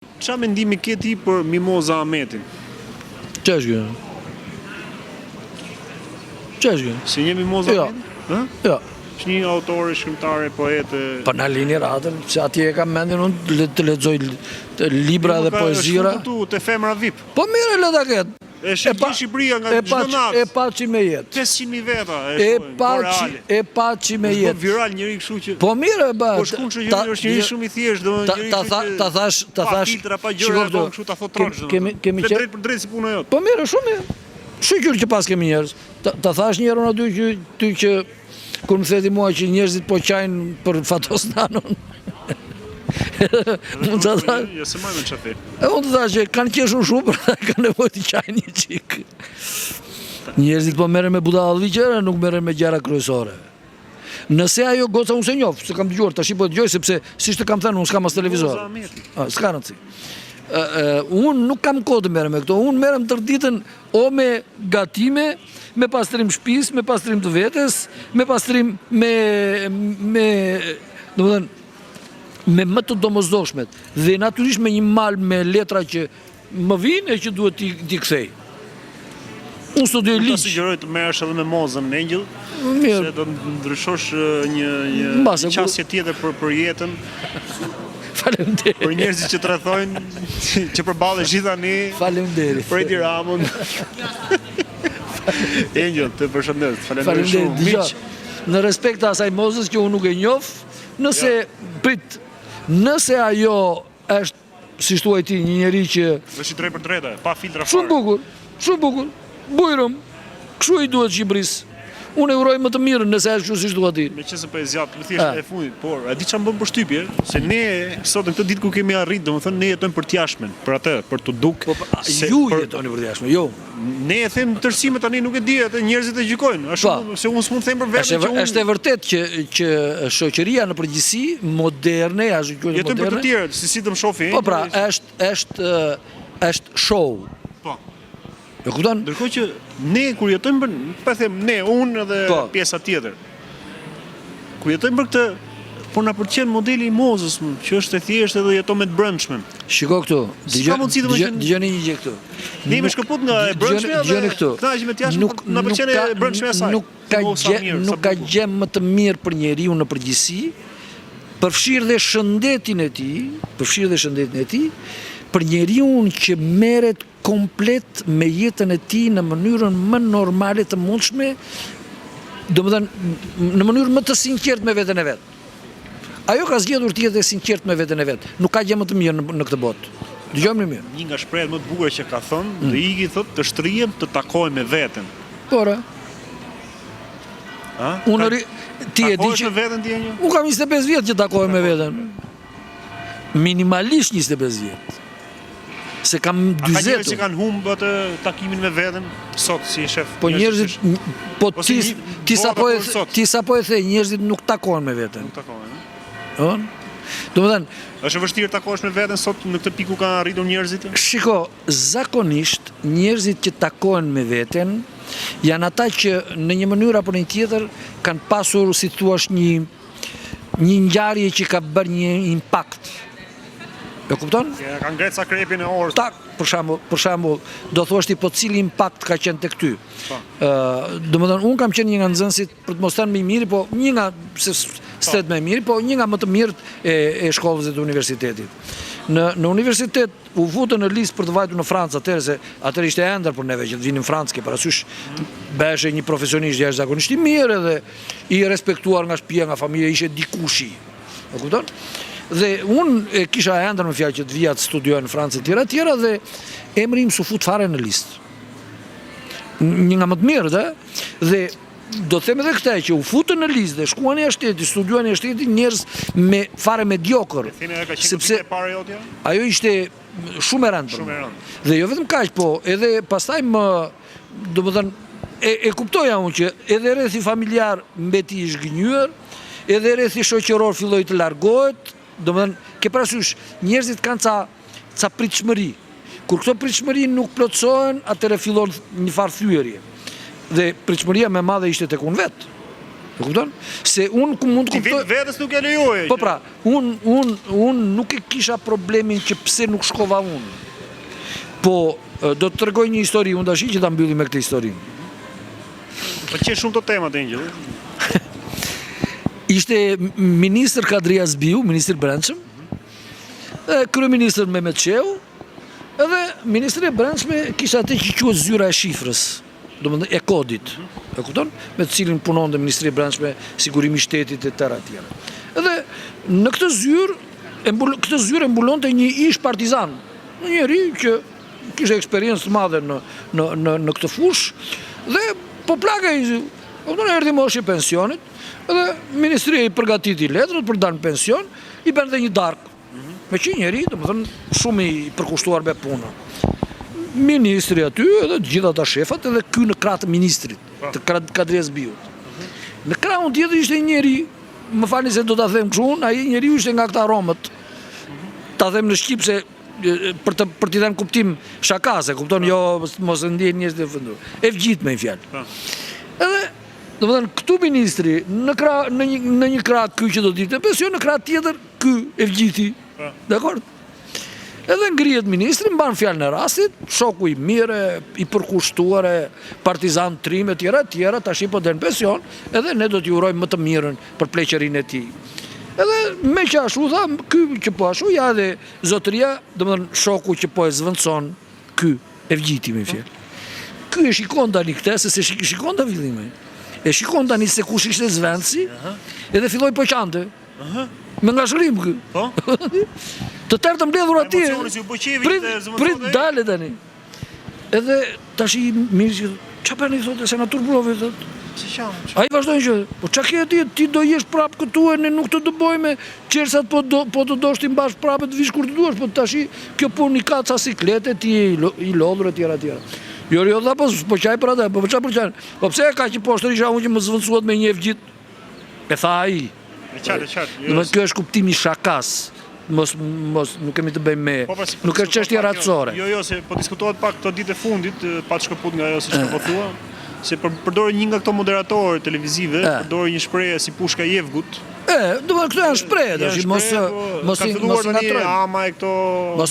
Qa mendimi ke ti për Mimoza Ahmetin? Që është kjo? Që është kjo? Si një Mimoza Ahmetin? Jo. Që një autore, shkrimtare, poete... Pa në lini ratën, se atje e kam mendin unë të lexoj libra dhe poezira. Është fundu të femra VIP. Po mire le ta ketë. E shqipti Shqipëria nga çdo natë. E pa që me jetë. 500.000 veta E pa që me jetë. Është viral njëri kështu që... Po mire, ba... Po shkun që është njëri shumë i thjesht, do njëri që... Pa filtra, pa gjëra, po kështu ta thot tronç. Kemi drejt për drejt si puna jote. Po mire, shumë mirë. Shqyqyr që pas kemi njerëz. Ta thash njerën aty ty që... Kur më theti mua që njerëzit po qajnë për Fatos Nanon. Unë të thash... Jo, se majme që the. Unë të thash që kanë qeshun shumë, për ta kanë nevojë të qajnë një qikë. Njerëzit po merren me budalli gjëra, nuk merren me gjëra kryesore. Nëse ajo goca unë se njoh, se kam dëgjuar, tash po dëgjoj sepse siç të kam thënë, unë s'kam as televizor. S'ka rëndësi. Unë nuk kam kohë të merrem me këto, unë merrem tërë ditën o me gatime, me pastrim shtëpisë, me pastrim të vetes, me pastrim me më të domosdoshmet dhe natyrisht me një mal me letra që më vinë e që duhet t'i kthej. Unë studioj ligj. Ta sugjeroj të merresh edhe me Mozën në Engjëll, se do të ndryshosh një qasje tjetër për jetën. Faleminderit. Për njerëzit që të rrethojnë, që përballen gjithë tani. Faleminderit. Predi Ramon. Engjëll, të përshëndes. Faleminderit shumë. Miq, në respekt të asaj Mozës që unë nuk e njoh, nëse ajo është, si thuaj ti, një njeri që... Është i drejtë për drejtë, pa filtra fare. Shumë bukur, bujrëm, kështu i duhet Shqipërisë. Unë e uroj më të mirën nëse është kështu siç duhet ti. Meqense po e zjat, më thjesht e fundit, por a di çfarë bën përshtypje? Se ne sot në këtë ditë ku kemi arrit, domethënë ne jetojmë për të jashtmen, për atë, për të duk. Ju jetoni për të jashtmen, jo. Ne e them tërësime tani nuk e di, atë njerëzit e gjykojnë. Se unë s'mund të them për veten që unë... Është e vërtet që shoqëria në përgjithësi moderne, ashtu quhet moderne. Jetojmë për të tjerë, si të më shohin. Po pra, është show. Po. E kupton? Ndërkohë që ne kur jetojmë për, pa them ne, unë dhe pjesa tjetër. Kur jetojmë për këtë, po na pëlqen modeli i Mozës, që është e thjeshtë dhe jeton me të brendshmën. Shiko këtu, dëgjoni një gjë këtu. Ne jemi shkëput nga e brendshmja dhe kënaqemi të jashtëm, na pëlqen e brendshmja e saj. Nuk ka gjë më të mirë për njeriu në përgjithësi, përfshirë dhe shëndetin e tij, për njeriu që merret komplet me jetën e tij në mënyrën më normale të mundshme, domethënë në mënyrë më të sinqertë me veten e vet. Ajo ka zgjedhur të jetë sinqert me veten e vet. Nuk ka gjë më të mirë në këtë botë. Dëgjojmë mirë. Një nga shprehjet më të bukura që ka thënë, dhe iki thotë të shtrihem të takoj me veten. Pora. Unë ti e di që veten ti e një? Unë kam 25 vjet që takohem me veten. Minimalisht 25 vjet. Se kam 40. A ka njerëz që kanë humbë atë takimin me veten sot si shef? Po njerëzit, po ti sapo e the, njerëzit nuk takohen me veten. Nuk takohen. Domethënë, është e vështirë takohesh me veten sot në këtë pikë ku kanë arritur njerëzit? Shiko, zakonisht njerëzit që takohen me veten janë ata që në një mënyrë apo në një tjetër kanë pasur, si thua, një ngjarje që ka bërë një impakt. E kupton? Ka ngretë sa krepin e orës. Për shembull, do thuash ti po cili impakt ka qenë tek ty. Domethënë unë kam qenë një nga nxënësit, për të mos thënë më i miri, po një nga më i miri, po një nga më të mirët e shkollës dhe të universitetit. Në universitet u futën në listë për të vajtur në Francë, atëherë se atëherë ishte ëndër për neve që të vinim në Francë, ke parasysh beshe një profesionist jashtëzakonisht i mirë dhe i respektuar nga shtëpia, nga familja, ishte dikushi. E kupton? Dhe unë kisha ëndër me fjalë që të vija të studioj në Francë e tjera dhe emri im s'u fut fare në listë. Një nga më të mirë, dhe do të them edhe këtë që u futën në listë dhe shkuan jashtë shtetit, studiuan jashtë shtetit njerëz me fare mediokër. Sepse ajo ishte shumë e rëndë. Dhe jo vetëm kaq, po edhe pastaj domethënë e kuptoja unë që edhe rrethi familjar mbeti i zhgënjur, edhe rrethi shoqëror filloi të largohet. Domethënë, ke parasysh, njerëzit kanë ca pritshmëri. Kur këto pritshmëri nuk plotësohen, atëherë fillon një farë thyerje. Dhe pritshmëria më e madhe ishte tek unë vet. E kupton? Se unë ku mund të kuptoj... Ti vetës nuk e lejoje. Po pra, unë nuk e kisha problemin që pse nuk shkova unë. Po, do të tregoj një histori, unë dashi që ta mbyllim me këtë histori. Po që shumë të temat e njëllë. Ishte ministër Kadria Zbiu, ministër brendshëm, kryeministër Mehmet Çeu, edhe ministri e brendshme kishte atë që quhet zyra e shifrës, domethënë e kodit. E kupton? Me të cilin punonte Ministria e Brendshme, Sigurimi i Shtetit e tëra tjera. Edhe në këtë zyrë e mbulonte një ish partizan, një njeri që kishte eksperiencë të madhe në këtë fushë dhe po plagej, erdhi moshi i pensionit, edhe Ministria i përgatiti letrat për dalë në pension, i bën dhe një darkë. Me që njeri, domethënë shumë i përkushtuar me punën. Ministri aty, edhe gjitha ata shefat, edhe ky në krah të ministrit, të Kadria Zbiut. Në krahun tjetër ishte një njeri, më falni se do ta them kështu, ai njeriu ishte nga këta Romët. Ta them në shqip se për t'i dhënë kuptim shakase, kupton, jo mos e ndjen njerëzit e fundur. Evgjit me një fjalë. Edhe domethënë këtu ministri në një krah ky që do të ditë pension, në krah tjetër ky Evgjiti. Dakor? Edhe ngrihet ministri, mban fjalën e rastit, shoku i mirë, i përkushtuar, partizan trim e tjera, tash po den pension, edhe ne do t'i urojmë më të mirën për pleqërinë e tij. Edhe me që ashtu tha, ky që po ashtu ja dhe zotëria, domethënë shoku që po e zvendçon ky Evgjiti me fjalë. Ky e shikon tani këtë, se shikon ta fillimin. E shikon tani se kush ishte zvendësi, edhe filloi po qante. Me nga shërim kë. Të tërë të mbledhur atje. Prit dale tani. Edhe tash i mirë që ç'a bëni thotë senator Brovi thotë. Ai vazhdoi që, po ç'a ke ti do jesh prap këtu e ne nuk të dëbojmë qersat po të dosh ti mbash prapë të vish kur të duash, po tash kjo punë i ka ca siklete ti i lodhur e tjera. Jo dha po çaj për atë, po ç'a për çaj. Po pse ka që poshtë isha unë që më zvendësuat me një Evgjit? E tha ai. Kjo është kuptimi shakas. Mos nuk kemi të bëjmë me, nuk është çështje ratësore. Jo, se po diskutohet pak këto ditë e fundit, pa të shkëput nga ajo siç po thua, se përdori një nga këto moderatorë televizive, përdori një shprehje si pushka e Jevgut. Domethënë këto janë shprehje, tash mos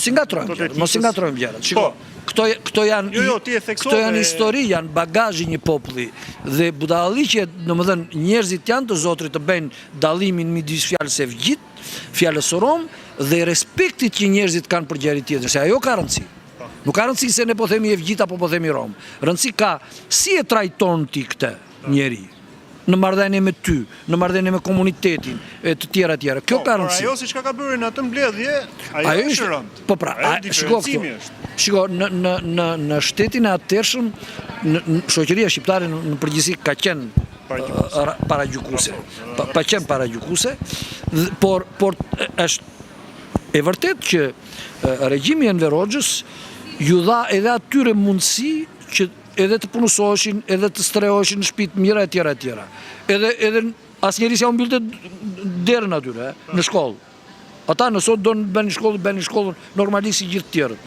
i ngatrojmë. Mos i ngatrojmë gjërat. Shiko, këto janë histori, janë bagazhi një populli dhe budalliqet, domethënë njerëzit janë të zotrit të bëjnë dallimin midis fjalës Evgjit, fjalës Rom dhe respektit që njerëzit kanë për gjëri tjetër, se ajo ka rëndësi. Nuk ka rëndësi se ne po themi Evgjit apo po themi Rom. Rëndësi ka si e trajton ti këtë njeri në marrëdhënie me ty, në marrëdhënie me komunitetin e të tjera. Kjo ka rëndësi. Ajo siç ka bërë në atë mbledhje, ajo është rënd. Po pra, shiko, në shtetin e atërshëm, shoqëria shqiptare në përgjithësi ka qenë paragjykuse. Pa qenë paragjykuse, por është e vërtet që regjimi i Enver Hoxhës ju dha edhe atyre mundësi që edhe të punësoheshin, edhe të strehoheshin në shtëpi mira e tjera. Edhe asnjëri s'ja mbyllte derën atyre, në shkollë. Ata nësot do në bëni shkollën normalisht si gjithë tjerët.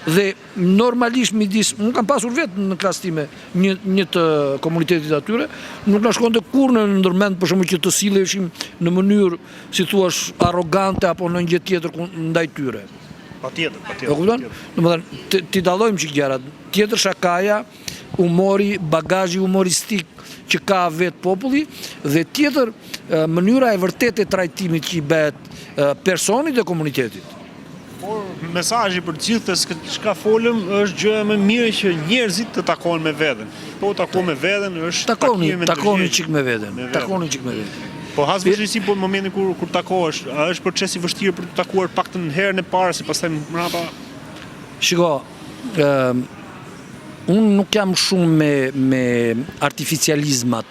Dhe normalisht midis, unë kam pasur vetë në klasë time një të komunitetit atyre, nuk na shkonte kur në ndërmend për shembull që të silleshim në mënyrë, si thuash, arrogante apo në një gjë tjetër ndaj tyre. Patjetër. E kupton? Domethënë ti dallojmë çik gjërat. Tjetër shakaja, humori, bagazhi humoristik që ka vetë populli dhe tjetër mënyra e vërtetë e trajtimit që i bëhet personit dhe komunitetit. Por mesazhi për gjithë se çka folëm është gjëja më mirë që njerëzit të takohen me veten. Po takohen me veten është takoni çik me veten. Po has vështirësi po në momentin kur takohesh, a është proces i vështirë për të takuar paktën herën e parë si pastaj mbrapa? Shiko, unë nuk jam shumë me artificializmat.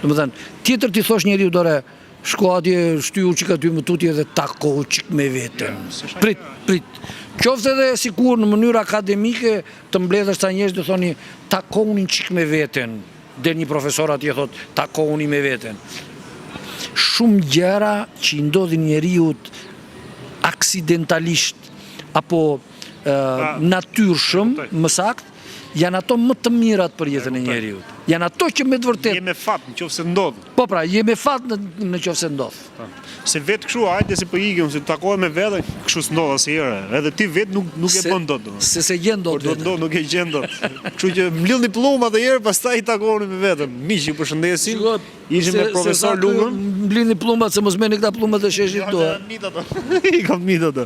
Domethënë, tjetër ti thosh njeriu dore, shko atje, shtyu çik aty më tutje dhe tako çik me veten. Prit. Qoftë edhe sikur në mënyrë akademike të mbledhësh sa njerëz të thoni takoni çik me veten. Del një profesor atje thot takoni me veten. Shumë gjëra që i ndodhin njeriut aksidentalisht apo natyrshëm, më saktë, janë ato më të mirat për jetën e njeriut. Janë ato që me të vërtet. Je me fat nëse ndodh. Po pra, je me fat nëse ndodh. Se vetë kështu, hajde se po ikim, se takohem me vete, kështu s'ndodh asnjëherë. Edhe ti vetë nuk e bën dot. Se gjen dot. Por do nuk e gjen dot. Kështu që mlidhni pllumat edhe herë, pastaj i takoheni me veten. Miq, ju përshëndesim. Ishim me profesor Lungën. Mblini pllumat se mos merrni këta pllumat të sheshit I kam mit ato.